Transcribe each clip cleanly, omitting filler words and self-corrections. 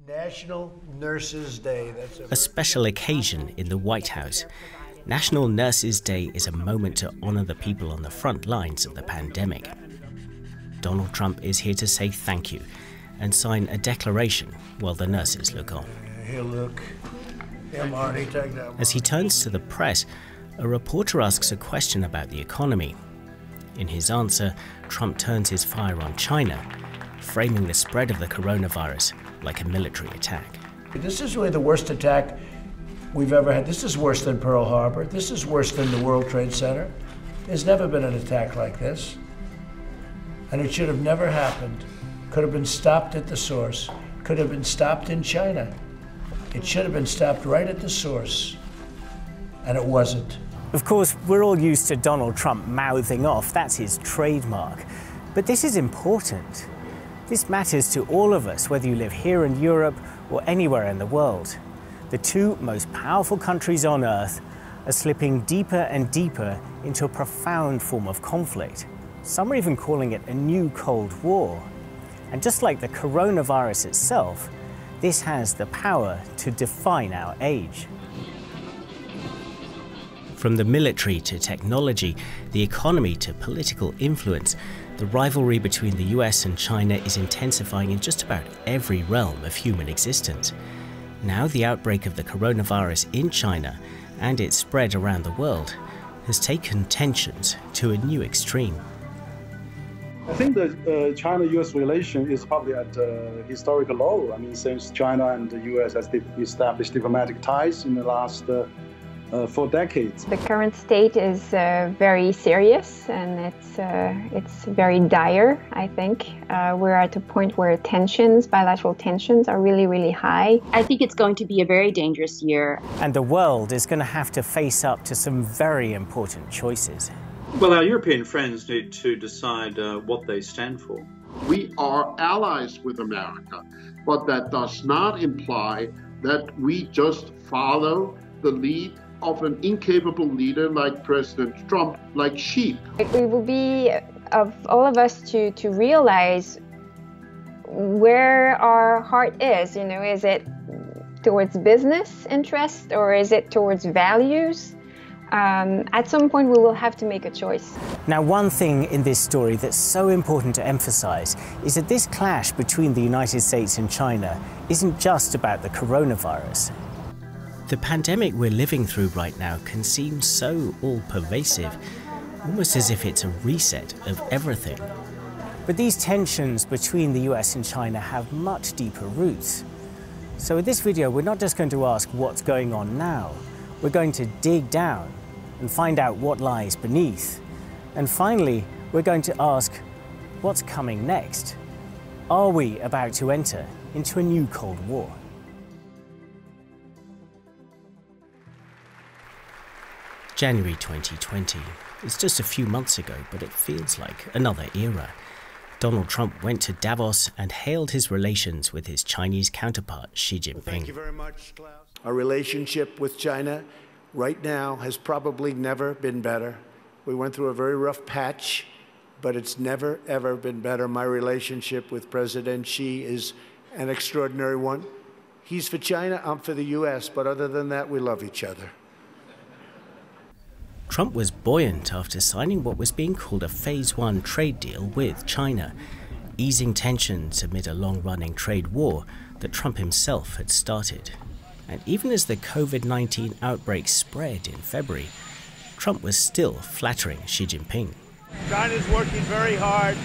National Nurses Day. That's A special occasion in the White House. National Nurses Day is a moment to honor the people on the front lines of the pandemic. Donald Trump is here to say thank you and sign a declaration while the nurses look on. Here, look. Here, Marty, take that. As he turns to the press, a reporter asks a question about the economy. In his answer, Trump turns his fire on China, framing the spread of the coronavirus like a military attack. This is really the worst attack we've ever had. This is worse than Pearl Harbor. This is worse than the World Trade Center. There's never been an attack like this. And it should have never happened. Could have been stopped at the source. Could have been stopped in China. It should have been stopped right at the source. And it wasn't. Of course, we're all used to Donald Trump mouthing off. That's his trademark. But this is important. This matters to all of us, whether you live here in Europe or anywhere in the world. The two most powerful countries on Earth are slipping deeper and deeper into a profound form of conflict. Some are even calling it a new Cold War. And just like the coronavirus itself, this has the power to define our age. From the military to technology, the economy to political influence, the rivalry between the US and China is intensifying in just about every realm of human existence. Now the outbreak of the coronavirus in China and its spread around the world has taken tensions to a new extreme. I think the China-US relation is probably at a historical low. I mean, since China and the US has established diplomatic ties in the last 4 decades. The current state is very serious, and it's very dire, I think. We're at a point where bilateral tensions are really, really high. I think it's going to be a very dangerous year. And the world is going to have to face up to some very important choices. Well, our European friends need to decide what they stand for. We are allies with America, but that does not imply that we just follow the lead of an incapable leader like President Trump, like sheep. It will be of all of us to realize where our heart is. You know, is it towards business interest or is it towards values? At some point we will have to make a choice. Now, one thing in this story that's so important to emphasize is that this clash between the United States and China isn't just about the coronavirus. The pandemic we're living through right now can seem so all-pervasive, almost as if it's a reset of everything. But these tensions between the US and China have much deeper roots. So in this video, we're not just going to ask what's going on now. We're going to dig down and find out what lies beneath. And finally, we're going to ask, what's coming next? Are we about to enter into a new Cold War? January 2020. It's just a few months ago, but it feels like another era. Donald Trump went to Davos and hailed his relations with his Chinese counterpart, Xi Jinping. Well, thank you very much, Klaus. Our relationship with China right now has probably never been better. We went through a very rough patch, but it's never, ever been better. My relationship with President Xi is an extraordinary one. He's for China, I'm for the US, but other than that, we love each other. Trump was buoyant after signing what was being called a Phase 1 trade deal with China, easing tensions amid a long-running trade war that Trump himself had started. And even as the COVID-19 outbreak spread in February, Trump was still flattering Xi Jinping. China's working very hard.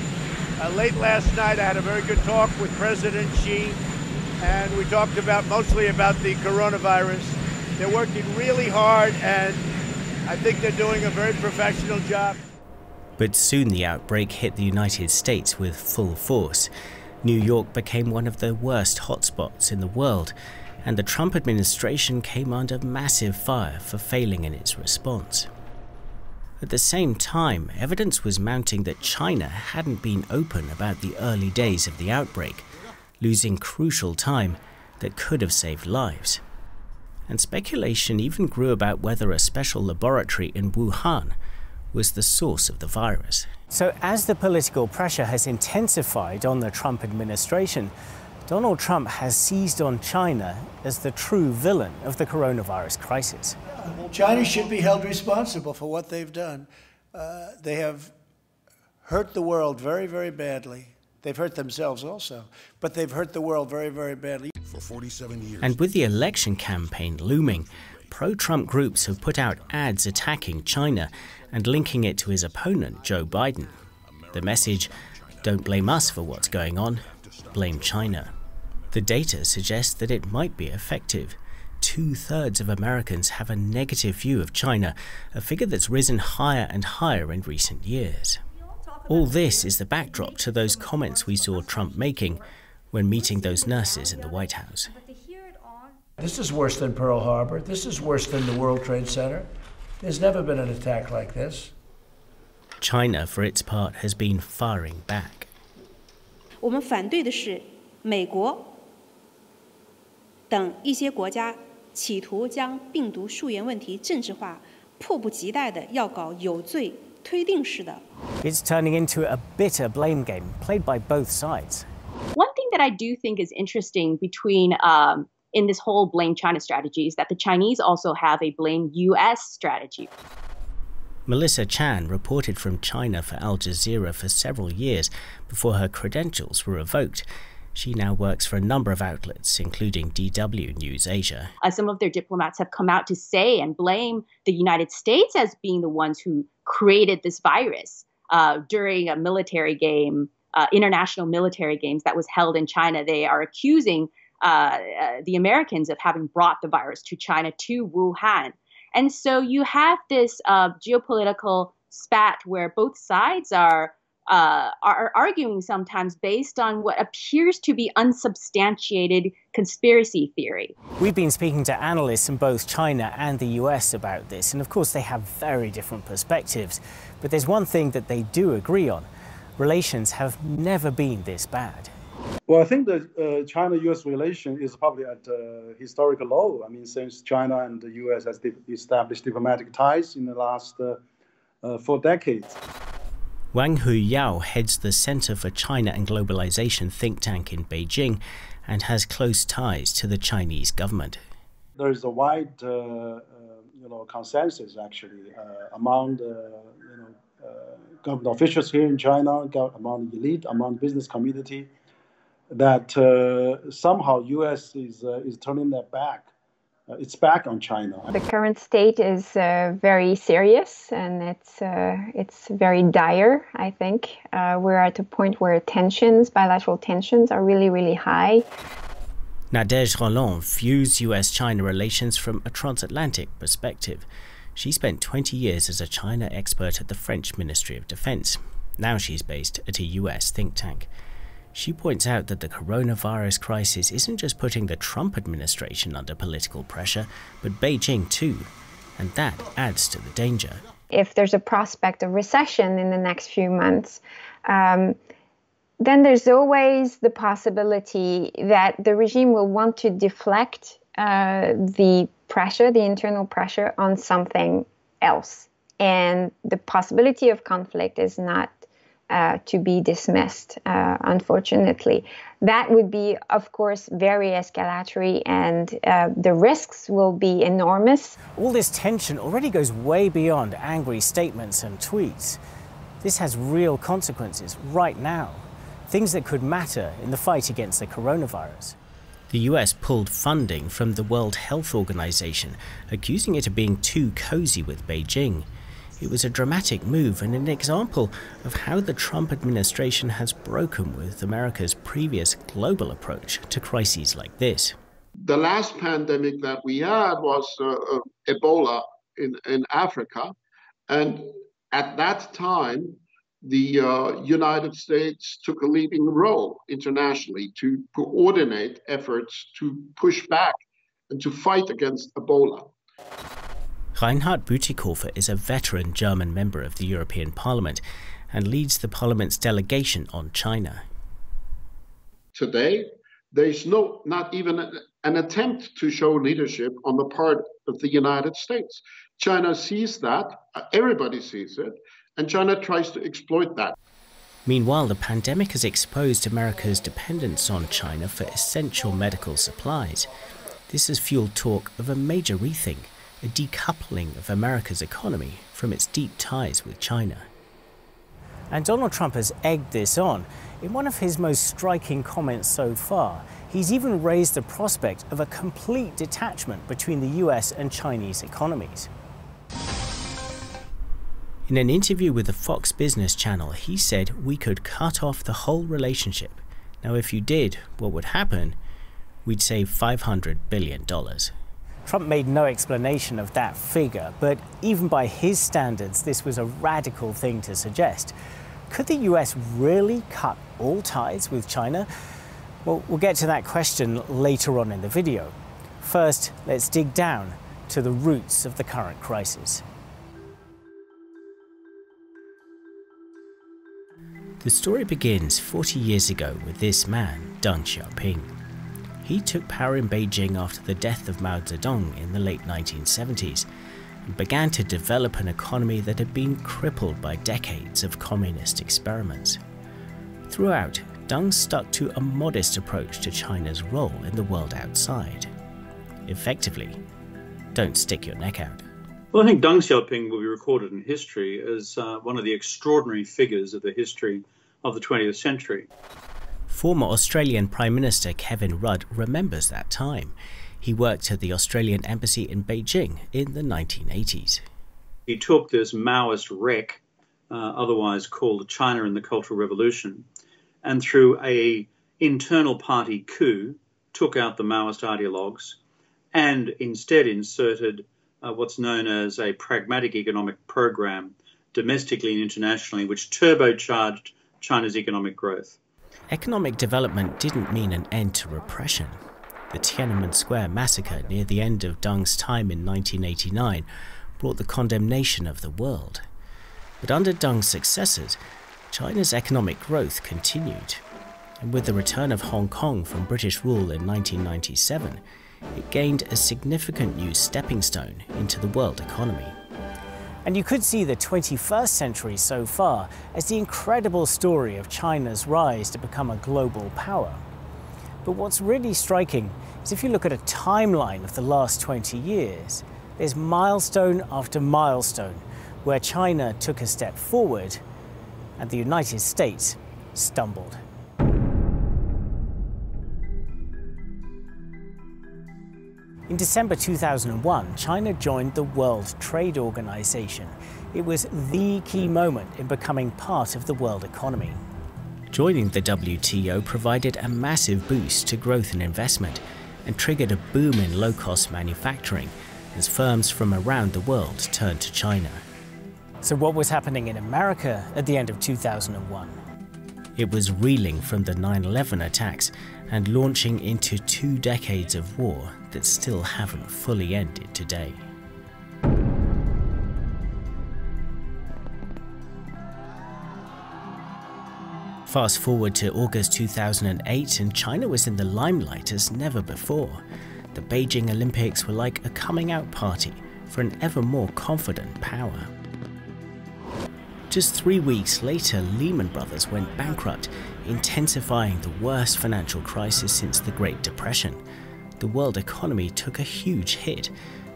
Late last night I had a very good talk with President Xi, and we talked mostly about the coronavirus. They're working really hard, and I think they're doing a very professional job. But soon the outbreak hit the United States with full force. New York became one of the worst hotspots in the world, and the Trump administration came under massive fire for failing in its response. At the same time, evidence was mounting that China hadn't been open about the early days of the outbreak, losing crucial time that could have saved lives. And speculation even grew about whether a special laboratory in Wuhan was the source of the virus. So as the political pressure has intensified on the Trump administration, Donald Trump has seized on China as the true villain of the coronavirus crisis. China should be held responsible for what they've done. They have hurt the world very, very badly. They've hurt themselves also, but they've hurt the world very, very badly. For 47 years. And with the election campaign looming, pro-Trump groups have put out ads attacking China and linking it to his opponent, Joe Biden. The message, don't blame us for what's going on, blame China. The data suggests that it might be effective. 2/3 of Americans have a negative view of China, a figure that's risen higher and higher in recent years. All this is the backdrop to those comments we saw Trump making when meeting those nurses in the White House. This is worse than Pearl Harbor. This is worse than the World Trade Center. There's never been an attack like this. China, for its part, has been firing back. 我们反对的是美国等一些国家企图将病毒溯源问题政治化，迫不及待地要搞有罪推定式的。It's turning into a bitter blame game played by both sides. One thing that I do think is interesting between in this whole blame China strategy is that the Chinese also have a blame US strategy. Melissa Chan reported from China for Al Jazeera for several years before her credentials were revoked. She now works for a number of outlets, including DW News Asia. Some of their diplomats have come out to say and blame the United States as being the ones who created this virus during a military game, international military games that was held in China. They are accusing the Americans of having brought the virus to China, to Wuhan. And so you have this geopolitical spat where both sides are arguing sometimes based on what appears to be unsubstantiated conspiracy theory. We've been speaking to analysts in both China and the US about this, and of course they have very different perspectives. But there's one thing that they do agree on. Relations have never been this bad. Well, I think the China-U.S. relation is probably at a historical low. I mean, since China and the U.S. has established diplomatic ties in the last 4 decades. Wang Huyao heads the Center for China and Globalization think tank in Beijing and has close ties to the Chinese government. There is a wide, consensus actually among the government officials here in China, among the elite, among the business community, that somehow U.S. is turning their back. It's back on China. The current state is very serious, and it's very dire, I think. We're at a point where bilateral tensions are really, really high. Nadège Roland views US-China relations from a transatlantic perspective. She spent 20 years as a China expert at the French Ministry of Defense. Now she's based at a US think tank. She points out that the coronavirus crisis isn't just putting the Trump administration under political pressure, but Beijing too, and that adds to the danger. If there's a prospect of recession in the next few months, then there's always the possibility that the regime will want to deflect the internal pressure on something else. And the possibility of conflict is not to be dismissed, unfortunately. That would be, of course, very escalatory, and the risks will be enormous. All this tension already goes way beyond angry statements and tweets. This has real consequences right now, things that could matter in the fight against the coronavirus. The US pulled funding from the World Health Organization, accusing it of being too cozy with Beijing. It was a dramatic move and an example of how the Trump administration has broken with America's previous global approach to crises like this. The last pandemic that we had was Ebola in Africa. And at that time, the United States took a leading role internationally to coordinate efforts to push back and to fight against Ebola. Reinhard Bütikofer is a veteran German member of the European Parliament and leads the Parliament's delegation on China. Today, there's not even an attempt to show leadership on the part of the United States. China sees that, everybody sees it, and China tries to exploit that. Meanwhile, the pandemic has exposed America's dependence on China for essential medical supplies. This has fueled talk of a major rethink, a decoupling of America's economy from its deep ties with China. And Donald Trump has egged this on. In one of his most striking comments so far, he's even raised the prospect of a complete detachment between the US and Chinese economies. In an interview with the Fox Business Channel, he said we could cut off the whole relationship. Now, if you did, what would happen? We'd save $500 billion. Trump made no explanation of that figure, but even by his standards, this was a radical thing to suggest. Could the US really cut all ties with China? Well, we'll get to that question later on in the video. First, let's dig down to the roots of the current crisis. The story begins 40 years ago with this man, Deng Xiaoping. He took power in Beijing after the death of Mao Zedong in the late 1970s and began to develop an economy that had been crippled by decades of communist experiments. Throughout, Deng stuck to a modest approach to China's role in the world outside. Effectively, don't stick your neck out. Well, I think Deng Xiaoping will be recorded in history as one of the extraordinary figures of the history of the 20th century. Former Australian Prime Minister Kevin Rudd remembers that time. He worked at the Australian Embassy in Beijing in the 1980s. He took this Maoist wreck, otherwise called China and the Cultural Revolution, and through an internal party coup, took out the Maoist ideologues and instead inserted what's known as a pragmatic economic program domestically and internationally, which turbocharged China's economic growth. Economic development didn't mean an end to repression. The Tiananmen Square massacre near the end of Deng's time in 1989 brought the condemnation of the world. But under Deng's successors, China's economic growth continued. And with the return of Hong Kong from British rule in 1997, it gained a significant new stepping stone into the world economy. And you could see the 21st century so far as the incredible story of China's rise to become a global power. But what's really striking is if you look at a timeline of the last 20 years, there's milestone after milestone where China took a step forward and the United States stumbled. In December 2001, China joined the World Trade Organization. It was the key moment in becoming part of the world economy. Joining the WTO provided a massive boost to growth and investment and triggered a boom in low-cost manufacturing as firms from around the world turned to China. So what was happening in America at the end of 2001? It was reeling from the 9/11 attacks and launching into 2 decades of war that still haven't fully ended today. Fast forward to August 2008 and China was in the limelight as never before. The Beijing Olympics were like a coming out party for an ever more confident power. Just 3 weeks later, Lehman Brothers went bankrupt, intensifying the worst financial crisis since the Great Depression. The world economy took a huge hit,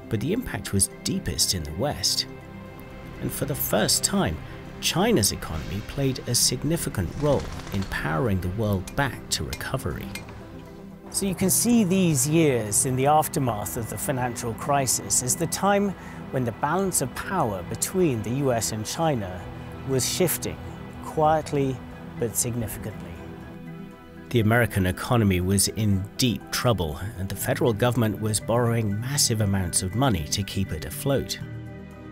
but the impact was deepest in the West. And for the first time, China's economy played a significant role in powering the world back to recovery. So you can see these years in the aftermath of the financial crisis as the time when the balance of power between the US and China was shifting, quietly but significantly. The American economy was in deep trouble, and the federal government was borrowing massive amounts of money to keep it afloat.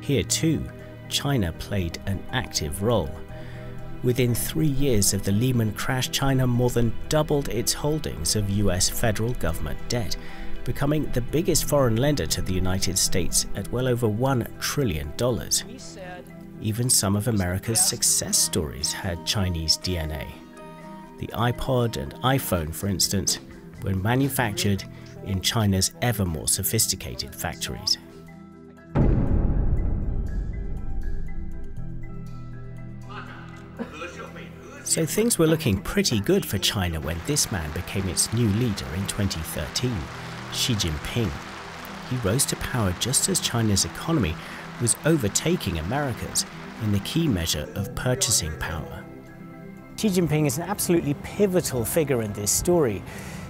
Here too, China played an active role. Within 3 years of the Lehman crash, China more than doubled its holdings of US federal government debt, becoming the biggest foreign lender to the United States at well over $1 trillion. Even some of America's success stories had Chinese DNA. The iPod and iPhone, for instance, were manufactured in China's ever more sophisticated factories. So things were looking pretty good for China when this man became its new leader in 2013, Xi Jinping. He rose to power just as China's economy was overtaking America's in the key measure of purchasing power. Xi Jinping is an absolutely pivotal figure in this story.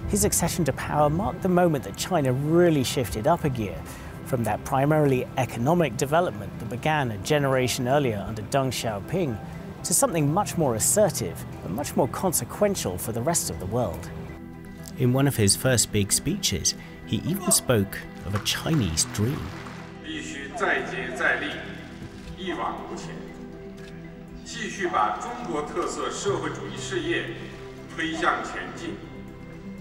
His accession to power marked the moment that China really shifted up a gear from that primarily economic development that began a generation earlier under Deng Xiaoping to something much more assertive and much more consequential for the rest of the world. In one of his first big speeches, he even spoke of a Chinese dream. 必须再接再厉，一往无前，继续把中国特色社会主义事业推向前进，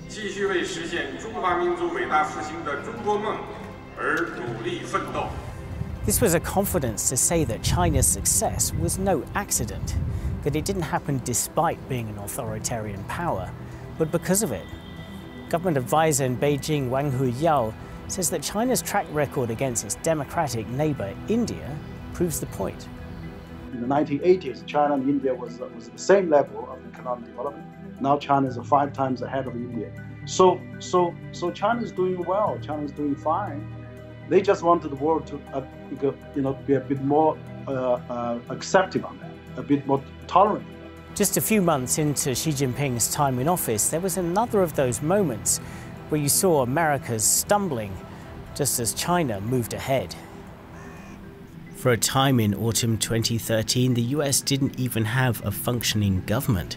继续为实现中华民族伟大复兴的中国梦而努力奋斗。 This was a confidence to say that China's success was no accident, that it didn't happen despite being an authoritarian power, but because of it. Government advisor in Beijing, Wang Huyao, says that China's track record against its democratic neighbor, India, proves the point. In the 1980s, China and India was at the same level of economic development. Now China is 5 times ahead of India. So China is doing well. China is doing fine. They just wanted the world to, be a bit more accepting on that, a bit more tolerant. Just a few months into Xi Jinping's time in office, there was another of those moments where you saw America's stumbling just as China moved ahead. For a time in autumn 2013, the US didn't even have a functioning government.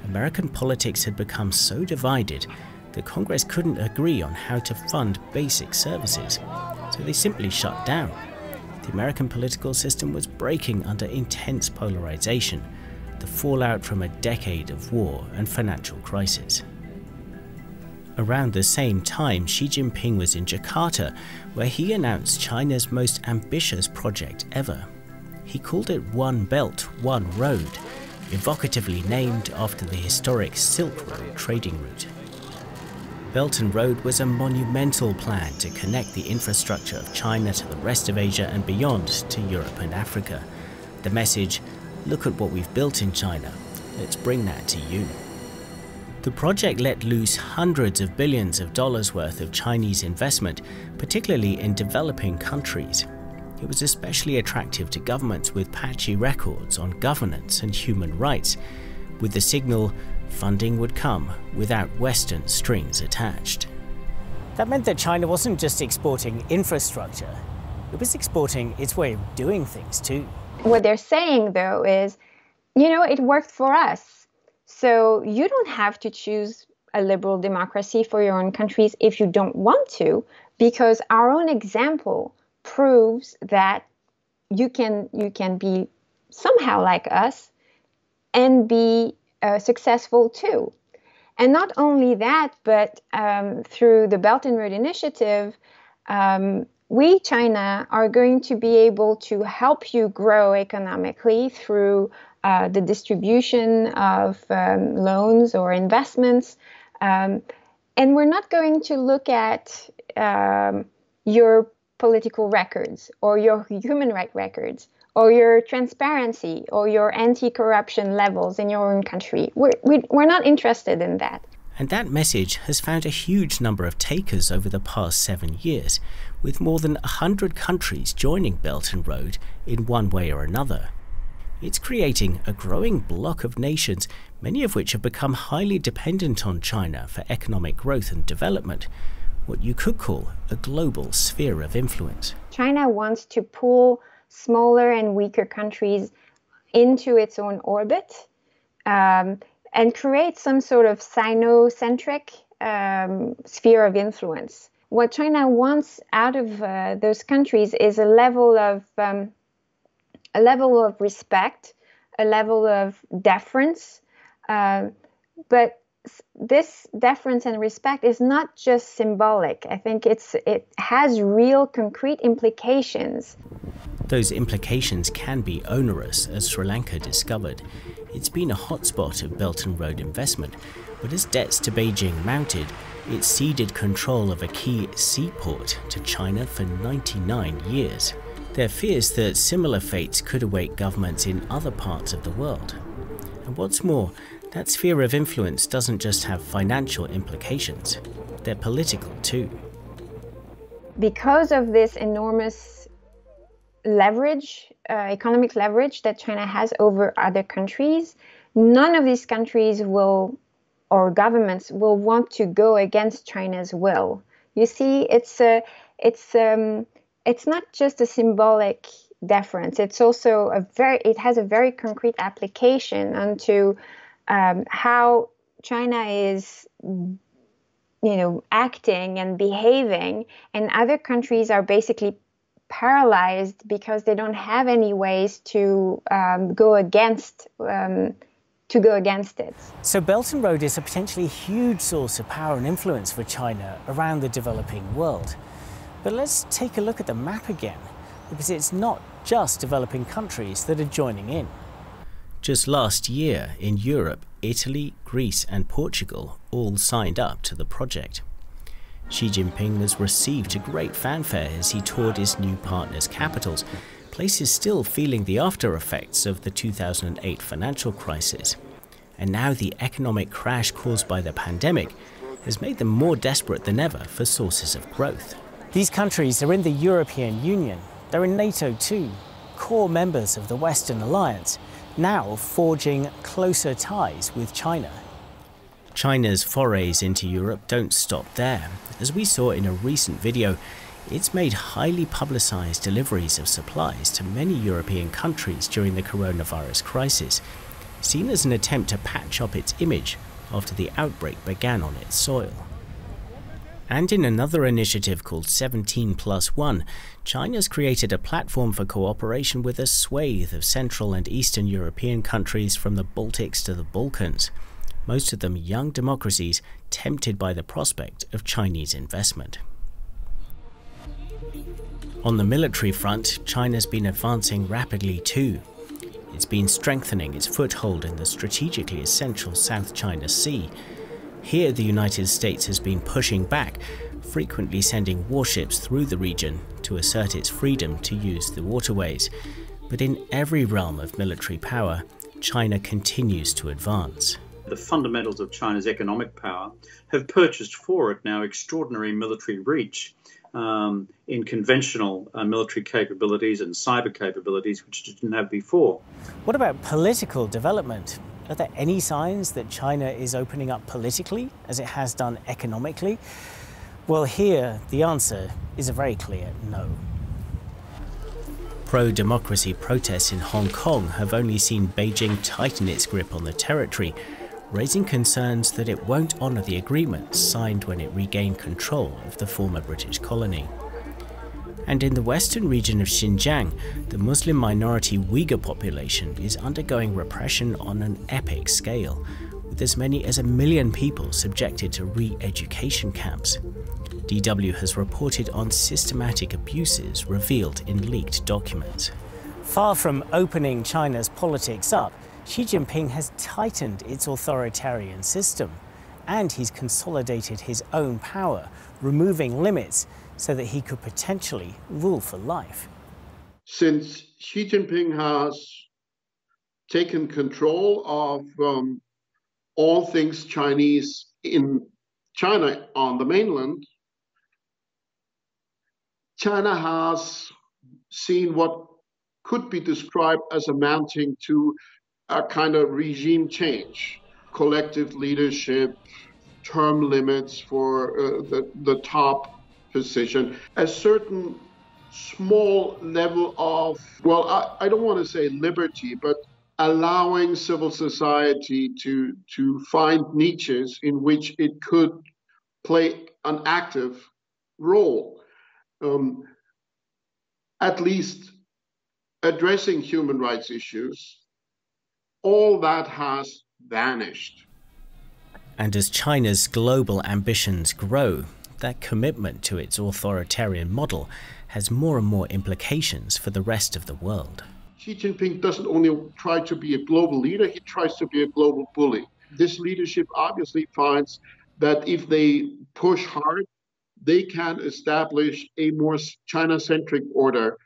American politics had become so divided that Congress couldn't agree on how to fund basic services, so they simply shut down. The American political system was breaking under intense polarization, the fallout from a decade of war and financial crisis. Around the same time, Xi Jinping was in Jakarta, where he announced China's most ambitious project ever. He called it One Belt, One Road, evocatively named after the historic Silk Road trading route. Belt and Road was a monumental plan to connect the infrastructure of China to the rest of Asia and beyond to Europe and Africa. The message, look at what we've built in China, let's bring that to you. The project let loose hundreds of billions of dollars worth of Chinese investment, particularly in developing countries. It was especially attractive to governments with patchy records on governance and human rights, with the signal funding would come without Western strings attached. That meant that China wasn't just exporting infrastructure, it was exporting its way of doing things too. What they're saying, though, is, it worked for us. So you don't have to choose a liberal democracy for your own countries if you don't want to, because our own example proves that you can be somehow like us and be successful too. And not only that, but through the Belt and Road Initiative, we, China, are going to be able to help you grow economically through the distribution of loans or investments. And we're not going to look at your political records or your human rights records or your transparency or your anti-corruption levels in your own country. We're not interested in that. And that message has found a huge number of takers over the past 7 years, with more than 100 countries joining Belt and Road in one way or another. It's creating a growing bloc of nations, many of which have become highly dependent on China for economic growth and development, what you could call a global sphere of influence. China wants to pull smaller and weaker countries into its own orbit and create some sort of Sino-centric sphere of influence. What China wants out of those countries is a level of respect, a level of deference, but this deference and respect is not just symbolic. I think it has real concrete implications. Those implications can be onerous, as Sri Lanka discovered. It's been a hotspot of Belt and Road investment, but as debts to Beijing mounted, it ceded control of a key seaport to China for 99 years. There are fears that similar fates could await governments in other parts of the world. And what's more, that sphere of influence doesn't just have financial implications, they're political too. Because of this enormous leverage, economic leverage that China has over other countries, none of these countries will, or governments will want to go against China's will. You see, it's not just a symbolic deference. It's also it has a very concrete application onto how China is, acting and behaving, and other countries are basically paralyzed because they don't have any ways to go against it. So Belt and Road is a potentially huge source of power and influence for China around the developing world. But let's take a look at the map again, because it's not just developing countries that are joining in. Just last year in Europe, Italy, Greece and Portugal all signed up to the project. Xi Jinping was received to great fanfare as he toured his new partners' capitals, places still feeling the after effects of the 2008 financial crisis. And now the economic crash caused by the pandemic has made them more desperate than ever for sources of growth. These countries are in the European Union, they're in NATO too, core members of the Western Alliance, now forging closer ties with China. China's forays into Europe don't stop there. As we saw in a recent video, it's made highly publicized deliveries of supplies to many European countries during the coronavirus crisis, seen as an attempt to patch up its image after the outbreak began on its soil. And in another initiative called 17+1, China's created a platform for cooperation with a swathe of Central and Eastern European countries from the Baltics to the Balkans, most of them young democracies tempted by the prospect of Chinese investment. On the military front, China's been advancing rapidly too. It's been strengthening its foothold in the strategically essential South China Sea. Here, the United States has been pushing back, frequently sending warships through the region to assert its freedom to use the waterways. But in every realm of military power, China continues to advance. The fundamentals of China's economic power have purchased for it now extraordinary military reach in conventional military capabilities and cyber capabilities, which it didn't have before. What about political development? Are there any signs that China is opening up politically, as it has done economically? Well, here the answer is a very clear no. Pro-democracy protests in Hong Kong have only seen Beijing tighten its grip on the territory, raising concerns that it won't honour the agreements signed when it regained control of the former British colony. And in the western region of Xinjiang, the Muslim minority Uyghur population is undergoing repression on an epic scale, with as many as 1 million people subjected to re-education camps. DW has reported on systematic abuses revealed in leaked documents. Far from opening China's politics up, Xi Jinping has tightened its authoritarian system, and he's consolidated his own power, removing limits so that he could potentially rule for life. Since Xi Jinping has taken control of all things Chinese in China on the mainland, China has seen what could be described as amounting to a kind of regime change, collective leadership, term limits for the top position, a certain small level of, well, I don't want to say liberty, but allowing civil society to find niches in which it could play an active role, at least addressing human rights issues. All that has vanished. And as China's global ambitions grow, that commitment to its authoritarian model has more and more implications for the rest of the world. Xi Jinping doesn't only try to be a global leader, he tries to be a global bully. This leadership obviously finds that if they push hard, they can establish a more China-centric order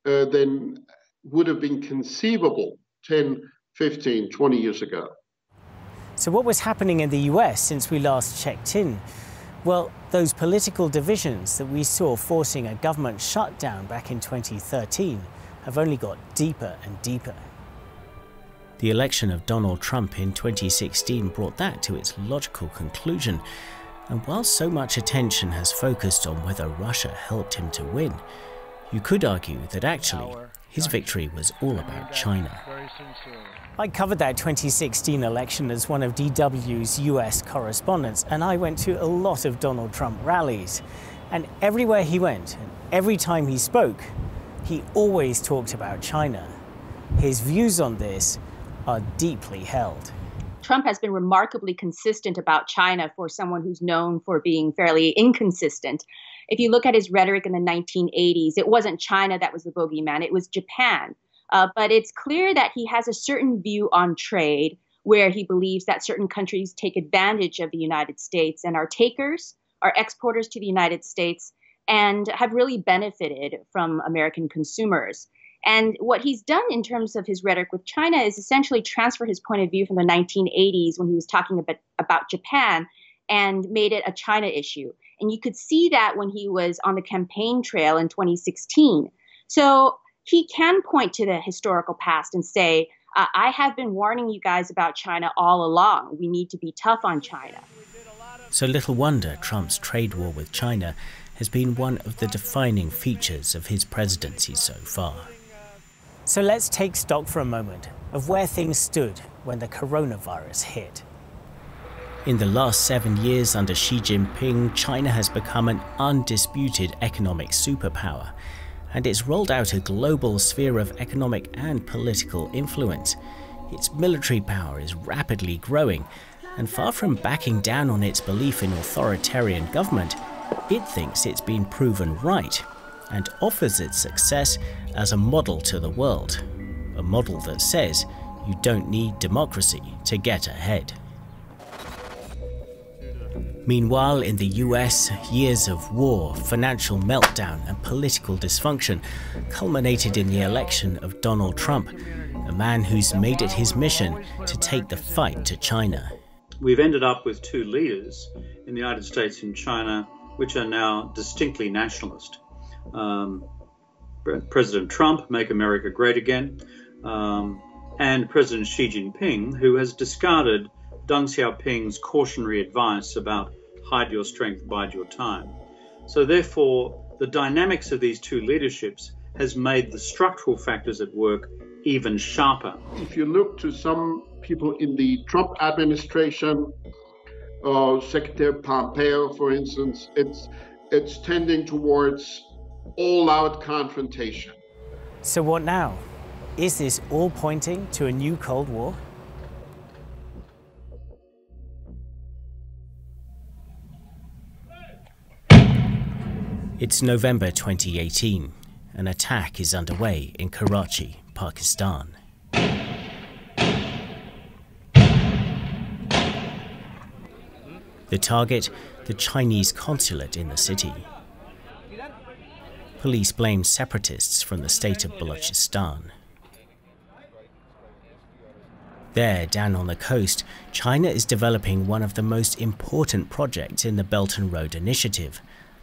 than would have been conceivable 10, 15, 20 years ago. So what was happening in the US since we last checked in? Well, those political divisions that we saw forcing a government shutdown back in 2013 have only got deeper and deeper. The election of Donald Trump in 2016 brought that to its logical conclusion. And while so much attention has focused on whether Russia helped him to win, you could argue that actually his victory was all about China. I covered that 2016 election as one of DW's US correspondents, and I went to a lot of Donald Trump rallies. And everywhere he went, and every time he spoke, he always talked about China. His views on this are deeply held. Trump has been remarkably consistent about China for someone who's known for being fairly inconsistent. If you look at his rhetoric in the 1980s, it wasn't China that was the bogeyman, it was Japan. But it's clear that he has a certain view on trade where he believes that certain countries take advantage of the United States and are takers, are exporters to the United States, and have really benefited from American consumers. And what he's done in terms of his rhetoric with China is essentially transfer his point of view from the 1980s when he was talking about Japan and made it a China issue. And you could see that when he was on the campaign trail in 2016. So he can point to the historical past and say, I have been warning you guys about China all along. We need to be tough on China. So little wonder Trump's trade war with China has been one of the defining features of his presidency so far. So let's take stock for a moment of where things stood when the coronavirus hit. In the last 7 years under Xi Jinping, China has become an undisputed economic superpower, and it's rolled out a global sphere of economic and political influence. Its military power is rapidly growing, and far from backing down on its belief in authoritarian government, it thinks it's been proven right, and offers its success as a model to the world. A model that says you don't need democracy to get ahead. Meanwhile, in the US, years of war, financial meltdown and political dysfunction culminated in the election of Donald Trump, a man who's made it his mission to take the fight to China. We've ended up with two leaders in the United States and China which are now distinctly nationalist. President Trump, Make America Great Again, and President Xi Jinping, who has discarded Deng Xiaoping's cautionary advice about hide your strength, bide your time. So therefore, the dynamics of these two leaderships has made the structural factors at work even sharper. If you look to some people in the Trump administration, Secretary Pompeo, for instance, it's tending towards all-out confrontation. So what now? Is this all pointing to a new Cold War? It's November 2018. An attack is underway in Karachi, Pakistan. The target, the Chinese consulate in the city. Police blame separatists from the state of Balochistan. There, down on the coast, China is developing one of the most important projects in the Belt and Road Initiative,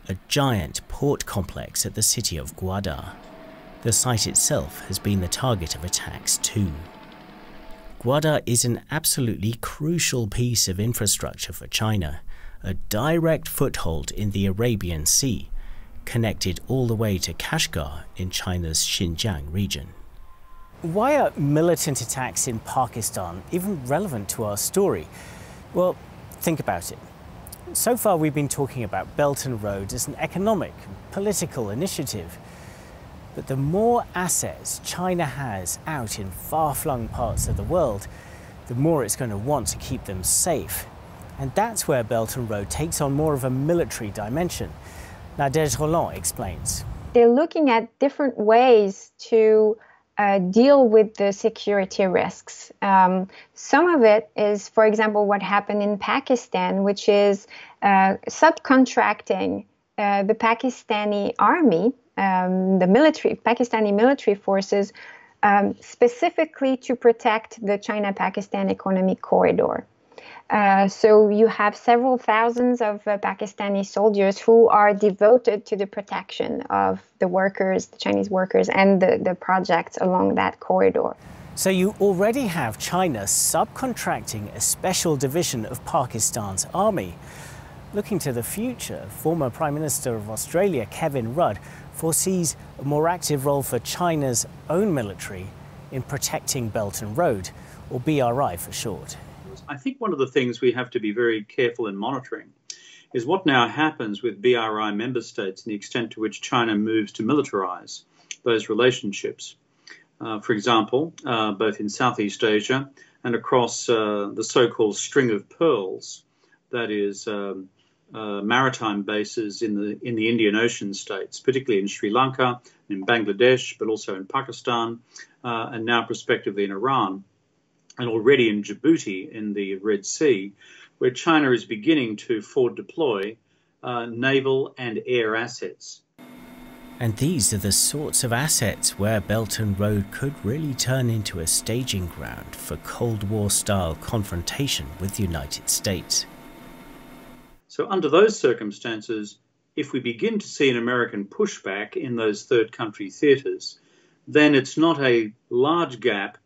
a giant port complex at the city of Gwadar. The site itself has been the target of attacks too. Gwadar is an absolutely crucial piece of infrastructure for China, a direct foothold in the Arabian Sea, connected all the way to Kashgar in China's Xinjiang region. Why are militant attacks in Pakistan even relevant to our story? Well, think about it. So far we've been talking about Belt and Road as an economic and political initiative. But the more assets China has out in far-flung parts of the world, the more it's going to want to keep them safe. And that's where Belt and Road takes on more of a military dimension. Nadège Roland explains. They're looking at different ways to deal with the security risks. Some of it is, for example, what happened in Pakistan, which is subcontracting the Pakistani army, the Pakistani military forces, specifically to protect the China-Pakistan economic corridor. So you have several thousands of Pakistani soldiers who are devoted to the protection of the workers, the Chinese workers, and the projects along that corridor. So you already have China subcontracting a special division of Pakistan's army. Looking to the future, former Prime Minister of Australia, Kevin Rudd, foresees a more active role for China's own military in protecting Belt and Road, or BRI for short. I think one of the things we have to be very careful in monitoring is what now happens with BRI member states and the extent to which China moves to militarize those relationships. For example, both in Southeast Asia and across the so-called string of pearls, that is maritime bases in the Indian Ocean states, particularly in Sri Lanka, in Bangladesh, but also in Pakistan, and now prospectively in Iran, and already in Djibouti in the Red Sea, where China is beginning to forward deploy naval and air assets. And these are the sorts of assets where Belt and Road could really turn into a staging ground for Cold War-style confrontation with the United States. So under those circumstances, if we begin to see an American pushback in those third country theatres, then it's not a large gap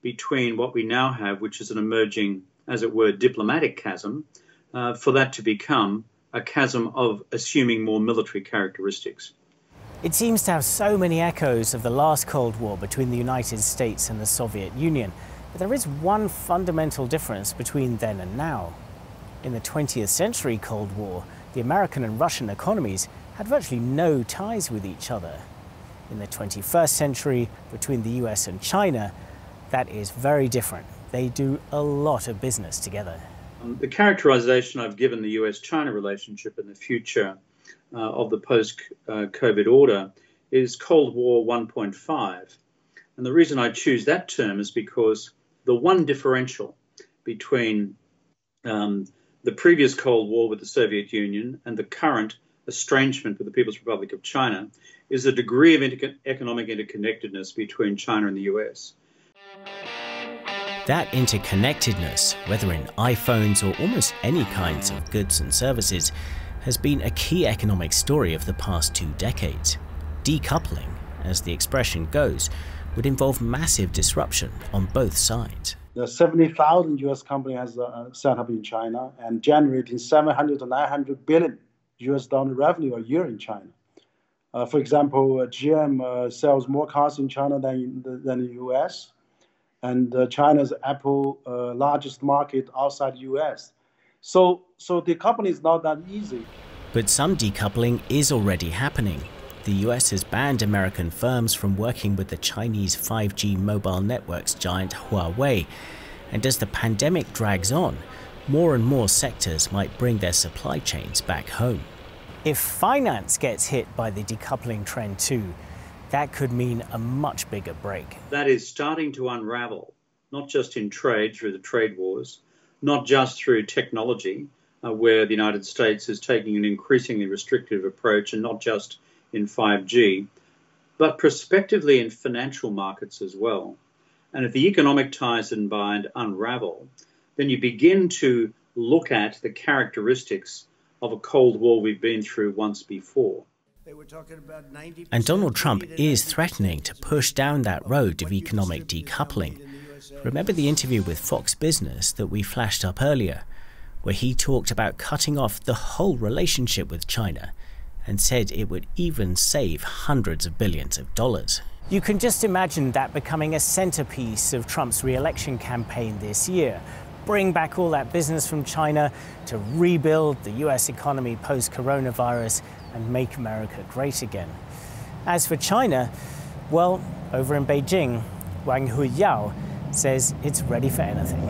between what we now have, which is an emerging, as it were, diplomatic chasm, for that to become a chasm of assuming more military characteristics. It seems to have so many echoes of the last Cold War between the United States and the Soviet Union, but there is one fundamental difference between then and now. In the 20th century Cold War, the American and Russian economies had virtually no ties with each other. In the 21st century, between the US and China, that is very different. They do a lot of business together. The characterization I've given the US-China relationship in the future of the post-COVID order is Cold War 1.5. And the reason I choose that term is because the one differential between the previous Cold War with the Soviet Union and the current estrangement with the People's Republic of China is the degree of economic interconnectedness between China and the US. That interconnectedness, whether in iPhones or almost any kinds of goods and services, has been a key economic story of the past 2 decades. Decoupling, as the expression goes, would involve massive disruption on both sides. The 70,000 US company has set up in China and generating 700 to 900 billion US dollar revenue a year in China. For example, GM sells more cars in China than the US, and China's Apple largest market outside the US. So decoupling is not that easy. But some decoupling is already happening. The US has banned American firms from working with the Chinese 5G mobile networks giant Huawei. And as the pandemic drags on, more and more sectors might bring their supply chains back home. If finance gets hit by the decoupling trend too, that could mean a much bigger break. That is starting to unravel, not just in trade through the trade wars, not just through technology, where the United States is taking an increasingly restrictive approach, and not just in 5G, but prospectively in financial markets as well. And if the economic ties and bind unravel, then you begin to look at the characteristics of a Cold War we've been through once before. And Donald Trump is threatening to push down that road of economic decoupling. Remember the interview with Fox Business that we flashed up earlier, where he talked about cutting off the whole relationship with China and said it would even save hundreds of billions of dollars. You can just imagine that becoming a centerpiece of Trump's re-election campaign this year. Bring back all that business from China to rebuild the US economy post-coronavirus and make America great again. As for China, well, over in Beijing, Wang Huiyao says it's ready for anything.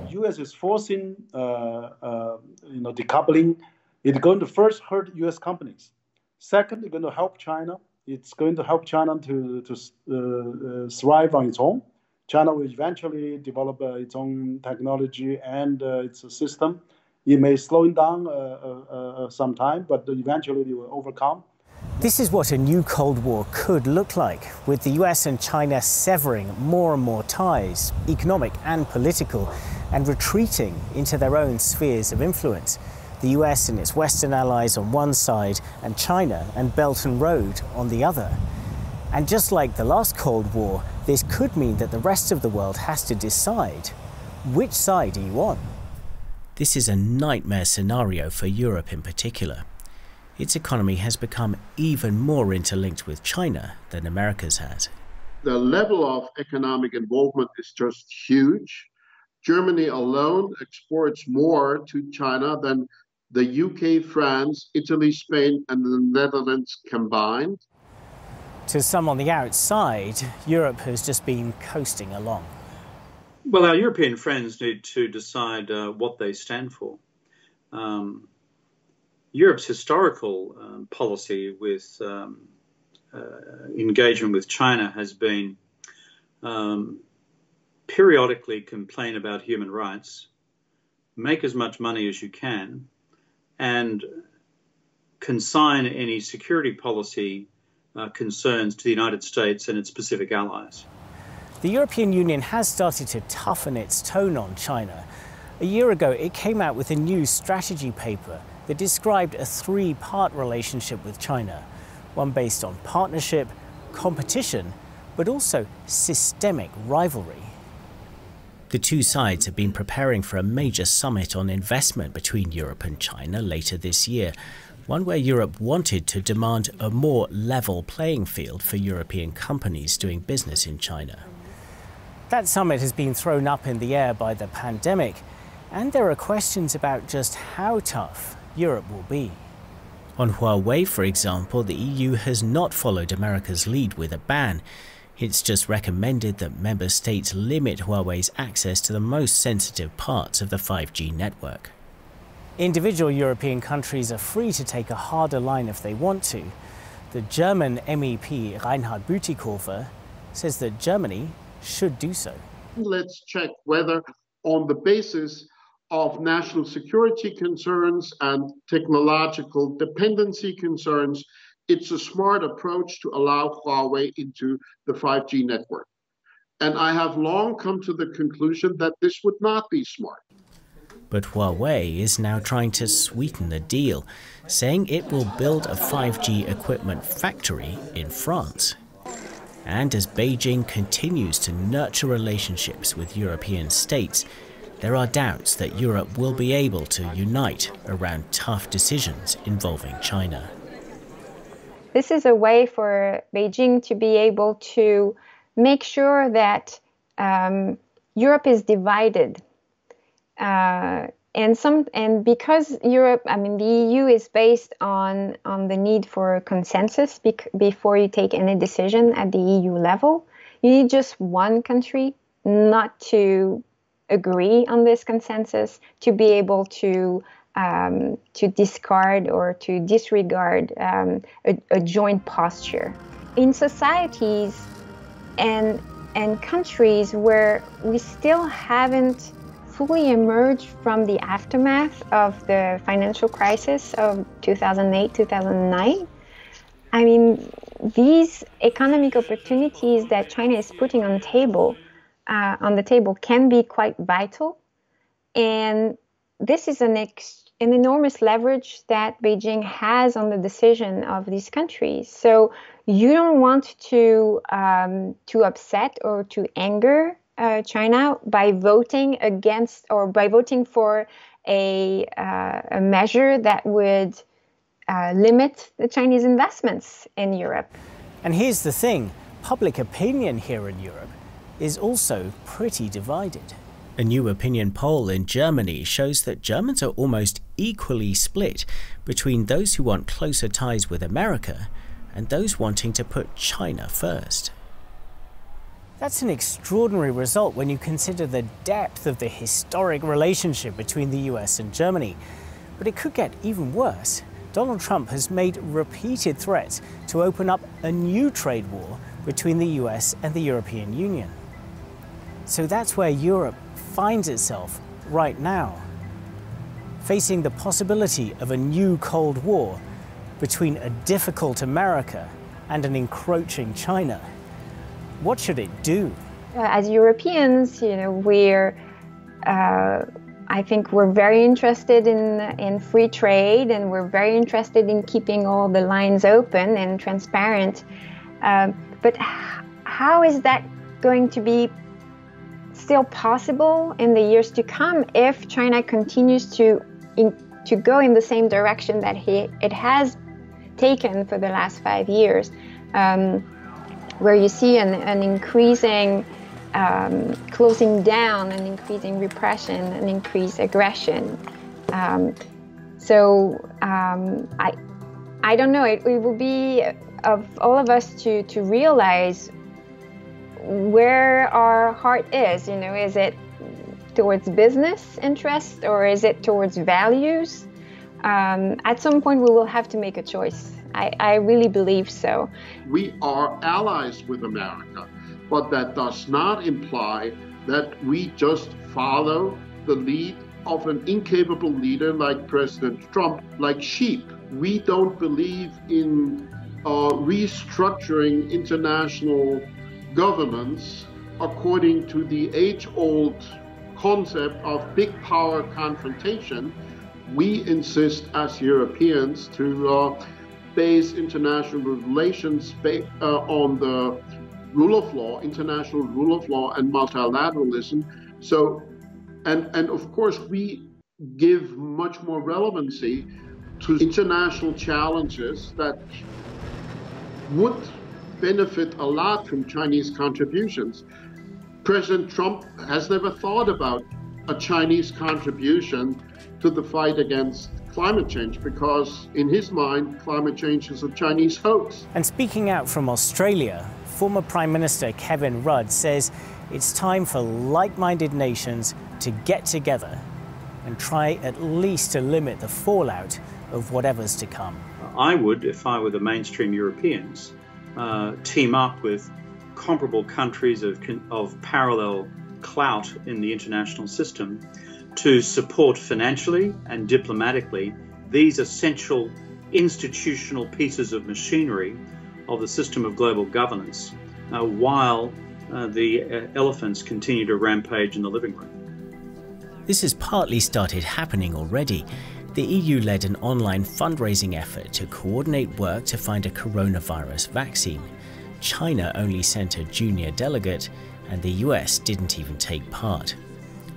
The US is forcing decoupling. It's going to first hurt US companies. Second, it's going to help China. It's going to help China to thrive on its own. China will eventually develop its own technology and its system. It may slow it down some time, but eventually it will overcome. This is what a new Cold War could look like, with the US and China severing more and more ties, economic and political, and retreating into their own spheres of influence. The US and its Western allies on one side, and China and Belt and Road on the other. And just like the last Cold War, this could mean that the rest of the world has to decide, which side are you on? This is a nightmare scenario for Europe in particular. Its economy has become even more interlinked with China than America's has. The level of economic involvement is just huge. Germany alone exports more to China than the UK, France, Italy, Spain, and the Netherlands combined. To some on the outside, Europe has just been coasting along. Well, our European friends need to decide what they stand for. Europe's historical policy with engagement with China has been periodically complain about human rights, make as much money as you can, and consign any security policy concerns to the United States and its Pacific allies. The European Union has started to toughen its tone on China. A year ago, it came out with a new strategy paper that described a three-part relationship with China, one based on partnership, competition, but also systemic rivalry. The two sides have been preparing for a major summit on investment between Europe and China later this year, one where Europe wanted to demand a more level playing field for European companies doing business in China. That summit has been thrown up in the air by the pandemic, and there are questions about just how tough Europe will be. On Huawei, for example, the EU has not followed America's lead with a ban. It's just recommended that member states limit Huawei's access to the most sensitive parts of the 5G network. Individual European countries are free to take a harder line if they want to. The German MEP Reinhard Bütikofer says that Germany should do so. Let's check whether, on the basis of national security concerns and technological dependency concerns, it's a smart approach to allow Huawei into the 5G network. And I have long come to the conclusion that this would not be smart. But Huawei is now trying to sweeten the deal, saying it will build a 5G equipment factory in France. And as Beijing continues to nurture relationships with European states, there are doubts that Europe will be able to unite around tough decisions involving China. This is a way for Beijing to be able to make sure that Europe is divided. And because Europe, the EU is based on the need for consensus before you take any decision at the EU level, you need just one country not to agree on this consensus to be able to discard or to disregard a joint posture. In societies and countries where we still haven't fully emerged from the aftermath of the financial crisis of 2008, 2009, these economic opportunities that China is putting on the table can be quite vital. And this is an enormous leverage that Beijing has on the decision of these countries. So you don't want to upset or to anger China by voting against or by voting for a measure that would limit the Chinese investments in Europe. And here's the thing, public opinion here in Europe is also pretty divided. A new opinion poll in Germany shows that Germans are almost equally split between those who want closer ties with America and those wanting to put China first. That's an extraordinary result when you consider the depth of the historic relationship between the US and Germany. But it could get even worse. Donald Trump has made repeated threats to open up a new trade war between the US and the European Union. So that's where Europe finds itself right now, facing the possibility of a new Cold War between a difficult America and an encroaching China. What should it do? As Europeans, I think we're very interested in free trade, and we're very interested in keeping all the lines open and transparent. But how is that going to be still possible in the years to come if China continues to go in the same direction that it has taken for the last 5 years, where you see an increasing closing down, an increasing repression, an increased aggression. I don't know. It will be of all of us to realize where our heart is. Is it towards business interest or is it towards values? At some point, we will have to make a choice. I really believe so. We are allies with America, but that does not imply that we just follow the lead of an incapable leader like President Trump, like sheep. We don't believe in restructuring international governance according to the age-old concept of big power confrontation. We insist as Europeans to base international relations on the rule of law, international rule of law and multilateralism. So, and of course, we give much more relevancy to international challenges that would benefit a lot from Chinese contributions. President Trump has never thought about a Chinese contribution to the fight against climate change because in his mind, climate change is a Chinese hoax. And speaking out from Australia, former Prime Minister Kevin Rudd says it's time for like-minded nations to get together and try at least to limit the fallout of whatever's to come. I would, if I were the mainstream Europeans, team up with comparable countries of parallel clout in the international system to support financially and diplomatically these essential institutional pieces of machinery of the system of global governance while the elephants continue to rampage in the living room. This has partly started happening already. The EU led an online fundraising effort to coordinate work to find a coronavirus vaccine. China only sent a junior delegate, and the US didn't even take part.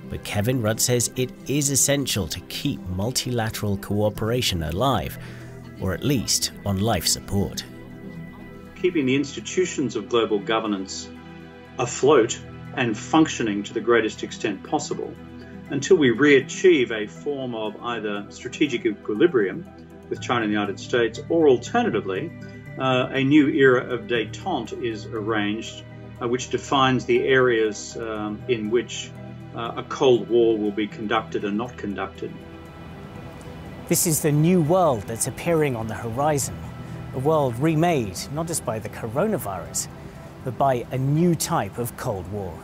But Kevin Rudd says it is essential to keep multilateral cooperation alive, or at least on life support. Keeping the institutions of global governance afloat and functioning to the greatest extent possible until we re-achieve a form of either strategic equilibrium with China and the United States, or alternatively, a new era of détente is arranged, which defines the areas in which a Cold War will be conducted and not conducted. This is the new world that's appearing on the horizon, a world remade not just by the coronavirus, but by a new type of Cold War.